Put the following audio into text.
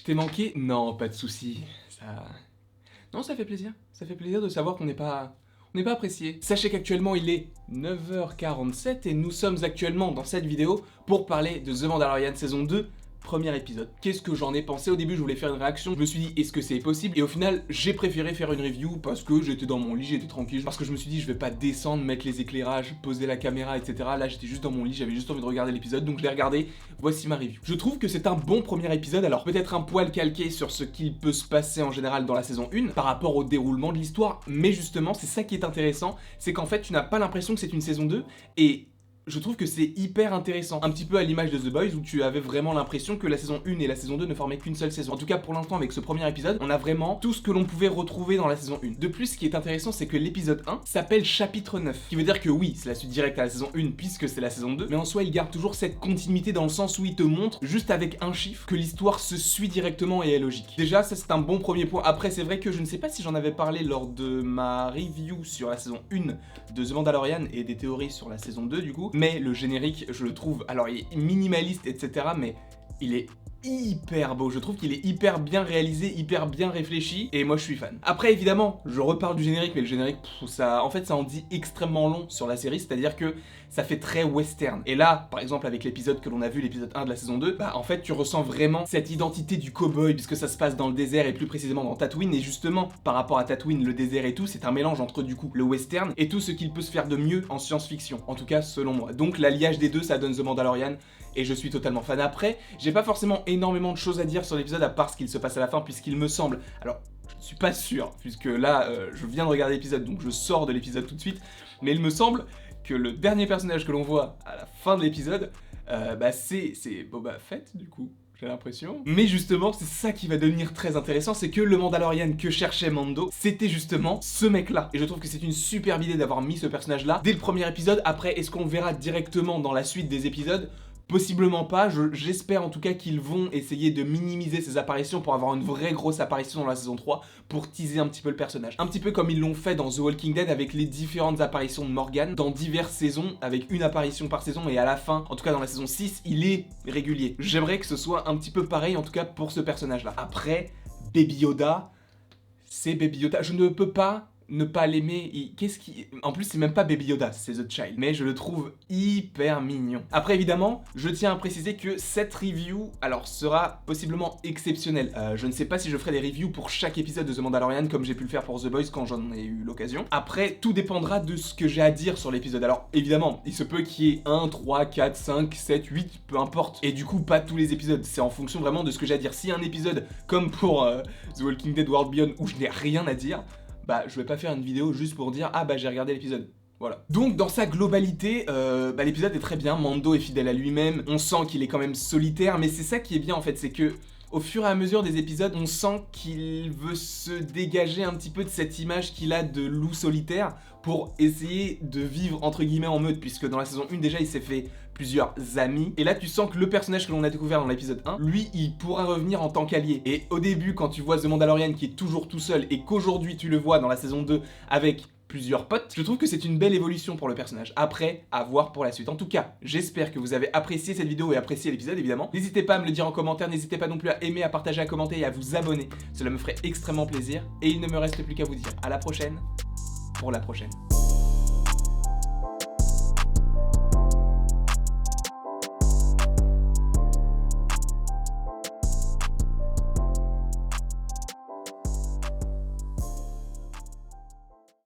Je t'ai manqué? Non, pas de souci. Non, ça fait plaisir. Ça fait plaisir de savoir qu'on n'est pas apprécié. Sachez qu'actuellement il est 9h47 et nous sommes actuellement dans cette vidéo pour parler de The Mandalorian saison 2. Premier épisode. Qu'est-ce que j'en ai pensé? Au début je voulais faire une réaction, je me suis dit est-ce que c'est possible? Et au final j'ai préféré faire une review parce que j'étais dans mon lit, j'étais tranquille, parce que je me suis dit je vais pas descendre, mettre les éclairages, poser la caméra, etc. Là j'étais juste dans mon lit, j'avais juste envie de regarder l'épisode, donc je l'ai regardé, voici ma review. Je trouve que c'est un bon premier épisode, alors peut-être un poil calqué sur ce qu'il peut se passer en général dans la saison 1 par rapport au déroulement de l'histoire, mais justement c'est ça qui est intéressant, c'est qu'en fait tu n'as pas l'impression que c'est une saison 2, et je trouve que c'est hyper intéressant, un petit peu à l'image de The Boys où tu avais vraiment l'impression que la saison 1 et la saison 2 ne formaient qu'une seule saison. En tout cas pour l'instant avec ce premier épisode, on a vraiment tout ce que l'on pouvait retrouver dans la saison 1. De plus, ce qui est intéressant, c'est que l'épisode 1 s'appelle chapitre 9, qui veut dire que oui, c'est la suite directe à la saison 1 puisque c'est la saison 2, mais en soi il garde toujours cette continuité dans le sens où il te montre, juste avec un chiffre, que l'histoire se suit directement et est logique. Déjà, ça c'est un bon premier point. Après, c'est vrai que je ne sais pas si j'en avais parlé lors de ma review sur la saison 1 de The Mandalorian et des théories sur la saison 2 du coup, mais le générique, je le trouve, alors il est minimaliste, etc., mais il est hyper beau, je trouve qu'il est hyper bien réalisé, hyper bien réfléchi, et moi je suis fan. Après évidemment, je reparle du générique, mais le générique, ça en dit extrêmement long sur la série, c'est-à-dire que ça fait très western. Et là, par exemple avec l'épisode que l'on a vu, l'épisode 1 de la saison 2, bah en fait tu ressens vraiment cette identité du cowboy, puisque ça se passe dans le désert, et plus précisément dans Tatooine, et justement, par rapport à Tatooine, le désert et tout, c'est un mélange entre du coup le western et tout ce qu'il peut se faire de mieux en science-fiction, en tout cas selon moi. Donc l'alliage des deux, ça donne The Mandalorian, et je suis totalement fan. Après, j'ai pas forcément énormément de choses à dire sur l'épisode à part ce qu'il se passe à la fin, puisqu'il me semble, alors je ne suis pas sûr, puisque là je viens de regarder l'épisode, donc je sors de l'épisode tout de suite, mais il me semble que le dernier personnage que l'on voit à la fin de l'épisode, c'est Boba Fett du coup, j'ai l'impression. Mais justement, c'est ça qui va devenir très intéressant, c'est que le Mandalorian que cherchait Mando, c'était justement ce mec-là. Et je trouve que c'est une superbe idée d'avoir mis ce personnage-là dès le premier épisode. Après, est-ce qu'on le verra directement dans la suite des épisodes ? Possiblement pas, j'espère en tout cas qu'ils vont essayer de minimiser ses apparitions pour avoir une vraie grosse apparition dans la saison 3 pour teaser un petit peu le personnage. Un petit peu comme ils l'ont fait dans The Walking Dead avec les différentes apparitions de Morgan dans diverses saisons avec une apparition par saison, et à la fin, en tout cas dans la saison 6, il est régulier. J'aimerais que ce soit un petit peu pareil en tout cas pour ce personnage là. Après, Baby Yoda, c'est Baby Yoda, je ne peux pas ne pas l'aimer. En plus c'est même pas Baby Yoda, c'est The Child, mais je le trouve hyper mignon. Après évidemment, je tiens à préciser que cette review, alors sera possiblement exceptionnelle. Je ne sais pas si je ferai des reviews pour chaque épisode de The Mandalorian comme j'ai pu le faire pour The Boys quand j'en ai eu l'occasion. Après, tout dépendra de ce que j'ai à dire sur l'épisode. Alors évidemment, il se peut qu'il y ait 1, 3, 4, 5, 7, 8, peu importe. Et du coup, pas tous les épisodes, c'est en fonction vraiment de ce que j'ai à dire. Si un épisode, comme pour The Walking Dead World Beyond, où je n'ai rien à dire, bah je vais pas faire une vidéo juste pour dire ah bah j'ai regardé l'épisode. Voilà. Donc dans sa globalité, l'épisode est très bien, Mando est fidèle à lui-même, on sent qu'il est quand même solitaire, mais c'est ça qui est bien en fait, c'est que au fur et à mesure des épisodes, on sent qu'il veut se dégager un petit peu de cette image qu'il a de loup solitaire pour essayer de vivre entre guillemets en meute, puisque dans la saison 1 déjà il s'est fait plusieurs amis, et là tu sens que le personnage que l'on a découvert dans l'épisode 1, lui il pourra revenir en tant qu'allié. Et au début quand tu vois The Mandalorian qui est toujours tout seul et qu'aujourd'hui tu le vois dans la saison 2 avec plusieurs potes, je trouve que c'est une belle évolution pour le personnage. Après, à voir pour la suite. En tout cas, j'espère que vous avez apprécié cette vidéo et apprécié l'épisode évidemment. N'hésitez pas à me le dire en commentaire, n'hésitez pas non plus à aimer, à partager, à commenter et à vous abonner. Cela me ferait extrêmement plaisir. Et il ne me reste plus qu'à vous dire à la prochaine pour la prochaine.